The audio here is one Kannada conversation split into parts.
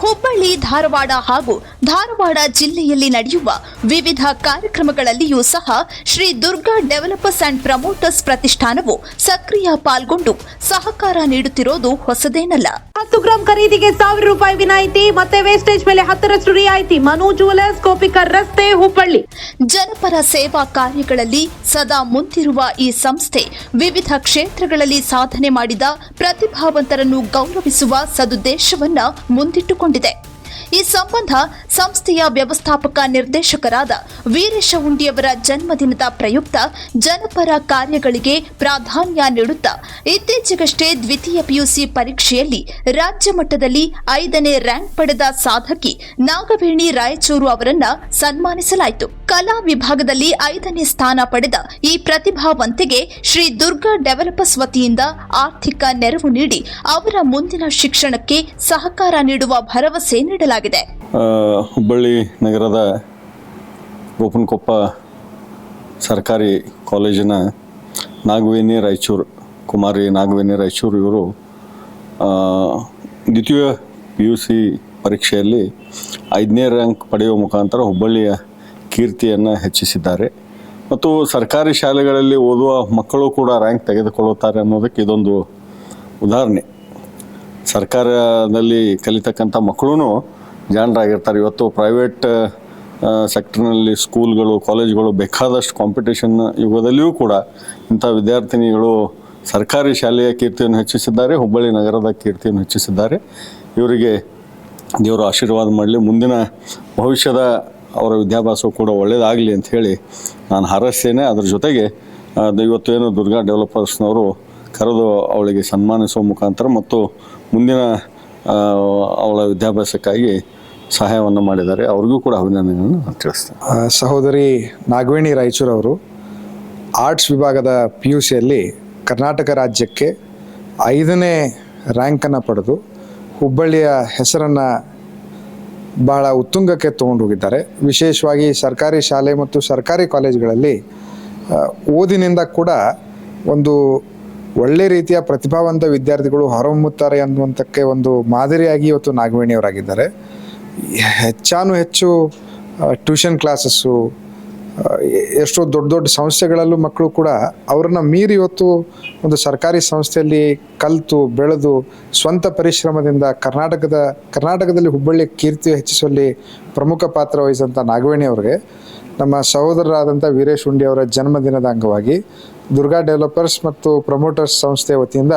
ಹುಬ್ಬಳ್ಳಿ, ಧಾರವಾಡ ಹಾಗೂ ಧಾರವಾಡ ಜಿಲ್ಲೆಯಲ್ಲಿ ನಡೆಯುವ ವಿವಿಧ ಕಾರ್ಯಕ್ರಮಗಳಲ್ಲಿಯೂ ಸಹ Shri Durga developers and promoters ಪ್ರತಿಷ್ಠಾನವು ಸಕ್ರಿಯ ಪಾಲ್ಗೊಂಡು ಸಹಕಾರ ನೀಡುತ್ತಿರುವುದು ಹೊಸದೇನಲ್ಲ. 10 ಗ್ರಾಂ ಖರೀದಿಗೆ ₹1,000 ವಿನಾಯಿತಿ, ಮತ್ತೆ ವೇಸ್ಟೇಜ್ ಮೇಲೆ 10% ರಿಯಾಯಿತಿ. ಮನು ಜುವೆಲರ್ಸ್, ಕೋಪಿಕರ್ ರಸ್ತೆ, ಹುಬ್ಬಳ್ಳಿ. ಜನಪರ ಸೇವಾ ಕಾರ್ಯಗಳಲ್ಲಿ ಸದಾ ಮುಂದಿರುವ ಈ ಸಂಸ್ಥೆ ವಿವಿಧ ಕ್ಷೇತ್ರಗಳಲ್ಲಿ ಸಾಧನೆ ಮಾಡಿದ ಪ್ರತಿಭಾವಂತರನ್ನು ಗೌರವಿಸುವ ಸದುದ್ದೇಶವನ್ನ ಮುಂದಿಟ್ಟುಕೊಂಡಿದೆ. ಈ ಸಂಬಂಧ ಸಂಸ್ಥೆಯ ವ್ಯವಸ್ಥಾಪಕ ನಿರ್ದೇಶಕರಾದ ವೀರೇಶ ಉಂಡಿಯವರ ಜನ್ಮದಿನದ ಪ್ರಯುಕ್ತ ಜನಪರ ಕಾರ್ಯಗಳಿಗೆ ಪ್ರಾಧಾನ್ಯ ನೀಡುತ್ತಾ ಇತ್ತೀಚೆಗಷ್ಟೇ ದ್ವಿತೀಯ ಪಿಯುಸಿ ಪರೀಕ್ಷೆಯಲ್ಲಿ ರಾಜ್ಯ ಮಟ್ಟದಲ್ಲಿ 5ನೇ ರ್ಯಾಂಕ್ ಪಡೆದ ಸಾಧಕಿ ನಾಗವೇಣಿ ರಾಯಚೂರು ಅವರನ್ನ ಸನ್ಮಾನಿಸಲಾಯಿತು. ಕಲಾ ವಿಭಾಗದಲ್ಲಿ 5ನೇ ಸ್ಥಾನ ಪಡೆದ ಈ ಪ್ರತಿಭಾವಂತೆಗೆ ಶ್ರೀ ದುರ್ಗಾ ಡೆವಲಪರ್ಸ್ ವತಿಯಿಂದ ಆರ್ಥಿಕ ನೆರವು ನೀಡಿ ಅವರ ಮುಂದಿನ ಶಿಕ್ಷಣಕ್ಕೆ ಸಹಕಾರ ನೀಡುವ ಭರವಸೆ ನೀಡಲಾಗಿದೆ. ಹುಬ್ಬಳ್ಳಿ ನಗರದ ಗೋಪನಕೊಪ್ಪ ಸರ್ಕಾರಿ ಕಾಲೇಜಿನ ಕುಮಾರಿ ನಾಗವೇಣಿ ರಾಯಚೂರು ಇವರು ದ್ವಿತೀಯ PUC ಪರೀಕ್ಷೆಯಲ್ಲಿ 5ನೇ ರ್ಯಾಂಕ್ ಪಡೆಯುವ ಮುಖಾಂತರ ಹುಬ್ಬಳ್ಳಿಯ ಕೀರ್ತಿಯನ್ನು ಹೆಚ್ಚಿಸಿದ್ದಾರೆ. ಮತ್ತು ಸರ್ಕಾರಿ ಶಾಲೆಗಳಲ್ಲಿ ಓದುವ ಮಕ್ಕಳು ಕೂಡ ರ್ಯಾಂಕ್ ತೆಗೆದುಕೊಳ್ಳುತ್ತಾರೆ ಅನ್ನೋದಕ್ಕೆ ಇದೊಂದು ಉದಾಹರಣೆ. ಸರ್ಕಾರದಲ್ಲಿ ಕಲಿತಕ್ಕಂಥ ಮಕ್ಕಳು ಜಾಣರಾಗಿರ್ತಾರೆ. ಇವತ್ತು ಪ್ರೈವೇಟ್ ಸೆಕ್ಟರ್ನಲ್ಲಿ ಸ್ಕೂಲ್ಗಳು, ಕಾಲೇಜ್ಗಳು ಬೇಕಾದಷ್ಟು ಕಾಂಪಿಟೇಷನ್ ಯುಗದಲ್ಲಿಯೂ ಕೂಡ ಇಂಥ ವಿದ್ಯಾರ್ಥಿನಿಗಳು ಸರ್ಕಾರಿ ಶಾಲೆಯ ಕೀರ್ತಿಯನ್ನು ಹೆಚ್ಚಿಸಿದ್ದಾರೆ, ಹುಬ್ಬಳ್ಳಿ ನಗರದ ಕೀರ್ತಿಯನ್ನು ಹೆಚ್ಚಿಸಿದ್ದಾರೆ. ಇವರಿಗೆ ದೇವರು ಆಶೀರ್ವಾದ ಮಾಡಲಿ, ಮುಂದಿನ ಭವಿಷ್ಯದ ಅವರ ವಿದ್ಯಾಭ್ಯಾಸವು ಕೂಡ ಒಳ್ಳೆಯದಾಗಲಿ ಅಂತ ಹೇಳಿ ನಾನು ಹಾರೈಸ್ತೇನೆ. ಅದ್ರ ಜೊತೆಗೆ ಇವತ್ತು ಏನು ದುರ್ಗಾ ಡೆವಲಪರ್ಸ್ನವರು ಕರೆದು ಅವಳಿಗೆ ಸನ್ಮಾನಿಸುವ ಮುಖಾಂತರ ಮತ್ತು ಮುಂದಿನ ಅವಳ ವಿದ್ಯಾಭ್ಯಾಸಕ್ಕಾಗಿ ಸಹಾಯವನ್ನು ಮಾಡಿದ್ದಾರೆ. ಅವ್ರಿಗೂ ಕೂಡ ಅಭಿನಂದನೆಗಳನ್ನು ತಿಳಿಸ್ತೇನೆ. ಸಹೋದರಿ ನಾಗವೇಣಿ ರಾಯಚೂರು ಅವರು ಆರ್ಟ್ಸ್ ವಿಭಾಗದ PUCಯಲ್ಲಿ ಕರ್ನಾಟಕ ರಾಜ್ಯಕ್ಕೆ 5ನೇ ರ್ಯಾಂಕನ್ನು ಪಡೆದು ಹುಬ್ಬಳ್ಳಿಯ ಹೆಸರನ್ನು ಬಹಳ ಉತ್ತುಂಗಕ್ಕೆ ತೊಗೊಂಡು ಹೋಗಿದ್ದಾರೆ. ವಿಶೇಷವಾಗಿ ಸರ್ಕಾರಿ ಶಾಲೆ ಮತ್ತು ಸರ್ಕಾರಿ ಕಾಲೇಜುಗಳಲ್ಲಿ ಓದಿನಿಂದ ಕೂಡ ಒಂದು ಒಳ್ಳೆ ರೀತಿಯ ಪ್ರತಿಭಾವಂತ ವಿದ್ಯಾರ್ಥಿಗಳು ಹೊರಹೊಮ್ಮುತ್ತಾರೆ ಅನ್ನುವಂಥಕ್ಕೆ ಒಂದು ಮಾದರಿಯಾಗಿ ಇವತ್ತು ನಾಗವೇಣಿಯವರಾಗಿದ್ದಾರೆ. ಹೆಚ್ಚು ಟ್ಯೂಷನ್ ಕ್ಲಾಸಸ್ಸು, ಎಷ್ಟೋ ದೊಡ್ಡ ದೊಡ್ಡ ಸಂಸ್ಥೆಗಳಲ್ಲೂ ಮಕ್ಕಳು ಕೂಡ ಅವರನ್ನು ಮೀರಿ ಇವತ್ತು ಒಂದು ಸರ್ಕಾರಿ ಸಂಸ್ಥೆಯಲ್ಲಿ ಕಲಿತು ಬೆಳೆದು ಸ್ವಂತ ಪರಿಶ್ರಮದಿಂದ ಕರ್ನಾಟಕದಲ್ಲಿ ಹುಬ್ಬಳ್ಳಿ ಕೀರ್ತಿ ಹೆಚ್ಚಿಸುವಲ್ಲಿ ಪ್ರಮುಖ ಪಾತ್ರ ವಹಿಸಿದಂಥ ನಾಗವೇಣಿ ಅವರಿಗೆ ನಮ್ಮ ಸಹೋದರರಾದಂಥ ವೀರೇಶ್ ಉಂಡಿ ಅವರ ಜನ್ಮದಿನದ ಅಂಗವಾಗಿ ದುರ್ಗಾ ಡೆವಲಪರ್ಸ್ ಮತ್ತು ಪ್ರಮೋಟರ್ಸ್ ಸಂಸ್ಥೆ ವತಿಯಿಂದ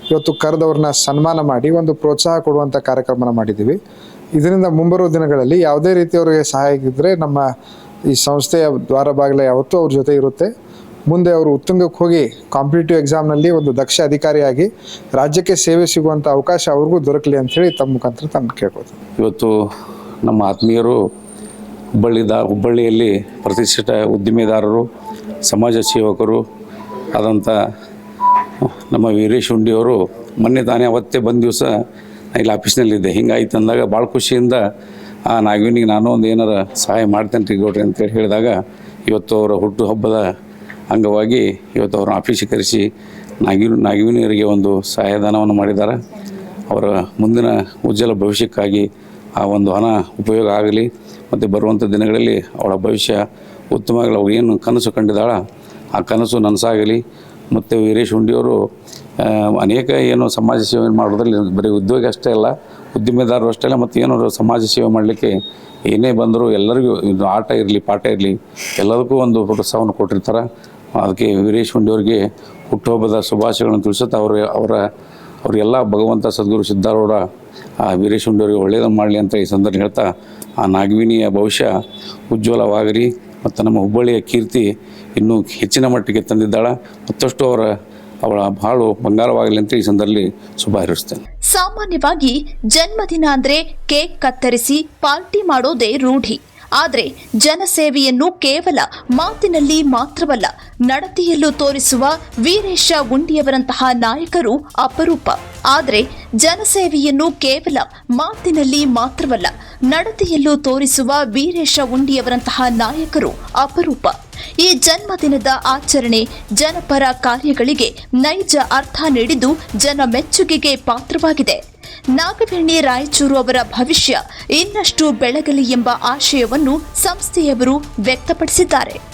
ಇವತ್ತು ಕರೆದವ್ರನ್ನ ಸನ್ಮಾನ ಮಾಡಿ ಒಂದು ಪ್ರೋತ್ಸಾಹ ಕೊಡುವಂಥ ಕಾರ್ಯಕ್ರಮನ ಮಾಡಿದ್ದೀವಿ. ಇದರಿಂದ ಮುಂಬರುವ ದಿನಗಳಲ್ಲಿ ಯಾವುದೇ ರೀತಿಯವರಿಗೆ ಸಹಾಯ ಇದ್ದರೆ ನಮ್ಮ ಈ ಸಂಸ್ಥೆಯ ದ್ವಾರ ಬಾಗಿಲ ಯಾವತ್ತೂ ಅವ್ರ ಜೊತೆ ಇರುತ್ತೆ. ಮುಂದೆ ಅವರು ಉತ್ತುಂಗಕ್ಕೆ ಹೋಗಿ ಕಾಂಪಿಟೇಟಿವ್ ಎಕ್ಸಾಮ್ನಲ್ಲಿ ಒಂದು ದಕ್ಷ ಅಧಿಕಾರಿಯಾಗಿ ರಾಜ್ಯಕ್ಕೆ ಸೇವೆ ಸಿಗುವಂಥ ಅವಕಾಶ ಅವ್ರಿಗೂ ದೊರಕಲಿ ಅಂಥೇಳಿ ತಮ್ಮ ಮುಖಾಂತರ ತಾನು ಕೇಳ್ಬೋದು. ಇವತ್ತು ನಮ್ಮ ಆತ್ಮೀಯರು ಹುಬ್ಬಳ್ಳಿಯಲ್ಲಿ ಪ್ರತಿಷ್ಠಿತ ಉದ್ದಿಮೆದಾರರು, ಸಮಾಜ ಸೇವಕರು ಆದಂಥ ನಮ್ಮ ವೀರೇಶ್ ಉಂಡಿಯವರು ಮೊನ್ನೆ ತಾನೇ ಅವತ್ತೇ ಬಂದ ದಿವಸ ಇಲ್ಲಿ ಆಫೀಸ್ನಲ್ಲಿದ್ದೆ. ಹಿಂಗಾಯ್ತು ಅಂದಾಗ ಭಾಳ ಖುಷಿಯಿಂದ ಆ ನಾಗವೇಣಿಗೆ ನಾನು ಒಂದು ಏನಾರ ಸಹಾಯ ಮಾಡ್ತೇನೆ ರೀ ಗೌಡ್ರಿ ಅಂತೇಳಿ ಹೇಳಿದಾಗ ಇವತ್ತು ಅವರ ಹುಟ್ಟುಹಬ್ಬದ ಅಂಗವಾಗಿ ಇವತ್ತು ಅವ್ರ ಆಫೀಸಿಗೆ ಕರೆಸಿ ನಾಗವೇಣಿಯರಿಗೆ ಒಂದು ಸಹಾಯಧನವನ್ನು ಮಾಡಿದ್ದಾರೆ. ಅವರ ಮುಂದಿನ ಉಜ್ವಲ ಭವಿಷ್ಯಕ್ಕಾಗಿ ಆ ಒಂದು ಹಣ ಉಪಯೋಗ ಆಗಲಿ ಮತ್ತು ಬರುವಂಥ ದಿನಗಳಲ್ಲಿ ಅವಳ ಭವಿಷ್ಯ ಉತ್ತಮವಾಗಿ ಅವ್ರು ಏನು ಕನಸು ಕಂಡಿದ್ದಾಳ ಆ ಕನಸು ನನಸಾಗಲಿ. ಮತ್ತು ವೀರೇಶ್ ಉಂಡಿಯವರು ಅನೇಕ ಏನು ಸಮಾಜ ಸೇವೆ ಮಾಡೋದ್ರಲ್ಲಿ ಬರೀ ಉದ್ಯೋಗ ಅಷ್ಟೇ ಅಲ್ಲ, ಉದ್ದಿಮೆದಾರರು ಅಷ್ಟೇ ಅಲ್ಲ, ಮತ್ತು ಏನಾದ್ರು ಸಮಾಜ ಸೇವೆ ಮಾಡಲಿಕ್ಕೆ ಏನೇ ಬಂದರೂ ಎಲ್ಲರಿಗೂ ಇದು ಆಟ ಇರಲಿ ಪಾಠ ಇರಲಿ ಎಲ್ಲದಕ್ಕೂ ಒಂದು ಪ್ರೋತ್ಸಾಹವನ್ನು ಕೊಟ್ಟಿರ್ತಾರೆ. ಅದಕ್ಕೆ ವೀರೇಶ್ ಉಂಡಿಯವ್ರಿಗೆ ಹುಟ್ಟುಹಬ್ಬದ ಶುಭಾಶಯಗಳನ್ನು ತಿಳಿಸುತ್ತಾ ಅವರಿಗೆಲ್ಲ ಭಗವಂತ ಸದ್ಗುರು ಸಿದ್ಧಾರೂಢ ಆ ವೀರೇಶ್ ಉಂಡಿಯವ್ರಿಗೆ ಒಳ್ಳೆಯದನ್ನು ಮಾಡಲಿ ಅಂತ ಈ ಸಂದರ್ಭ ಹೇಳ್ತಾ ಆ ನಾಗವೇಣಿಯ ಭವಿಷ್ಯ ಉಜ್ವಲವಾಗಲಿ ಮತ್ತು ನಮ್ಮ ಹುಬ್ಬಳ್ಳಿಯ ಕೀರ್ತಿ ಇನ್ನೂ ಹೆಚ್ಚಿನ ಮಟ್ಟಿಗೆ ತಂದಿದ್ದಾಳೆ. ಮತ್ತಷ್ಟು ಅವಳ ಬಾಳು ಬಂಗಾರವಾಗಲಿ ಅಂತ ಈ ಸಂದರ್ಭದಲ್ಲಿ ಶುಭ ಹಾರೈಸ್ತೇನೆ. ಸಾಮಾನ್ಯವಾಗಿ ಜನ್ಮದಿನ ಅಂದ್ರೆ ಕೇಕ್ ಕತ್ತರಿಸಿ ಪಾರ್ಟಿ ಮಾಡೋದೇ ರೂಢಿ. ಆದರೆ ಜನಸೇವೆಯನ್ನು ಕೇವಲ ಮಾತಿನಲ್ಲಿ ಮಾತ್ರವಲ್ಲ, ನಡತೆಯಲ್ಲೂ ತೋರಿಸುವ ವೀರೇಶ ಉಂಡಿಯವರಂತಹ ನಾಯಕರು ಅಪರೂಪ. ಆದರೆ ಜನಸೇವೆಯನ್ನು ಕೇವಲ ಮಾತಿನಲ್ಲಿ ಮಾತ್ರವಲ್ಲ, ನಡತೆಯಲ್ಲೂ ತೋರಿಸುವ ವೀರೇಶ ಉಂಡಿಯವರಂತಹ ನಾಯಕರು ಅಪರೂಪ. ಈ ಜನ್ಮದಿನದ ಆಚರಣೆ ಜನಪರ ಕಾರ್ಯಗಳಿಗೆ ನೈಜ ಅರ್ಥ ನೀಡಿದ್ದು ಜನ ಮೆಚ್ಚುಗೆಗೆ ಪಾತ್ರವಾಗಿದೆ. ನಾಗವೇಣಿ ರಾಯಚೂರು ಅವರ ಭವಿಷ್ಯ ಇನ್ನಷ್ಟು ಬೆಳಗಲಿ ಎಂಬ ಆಶಯವನ್ನು ಸಂಸ್ಥೆಯವರು ವ್ಯಕ್ತಪಡಿಸಿದ್ದಾರೆ.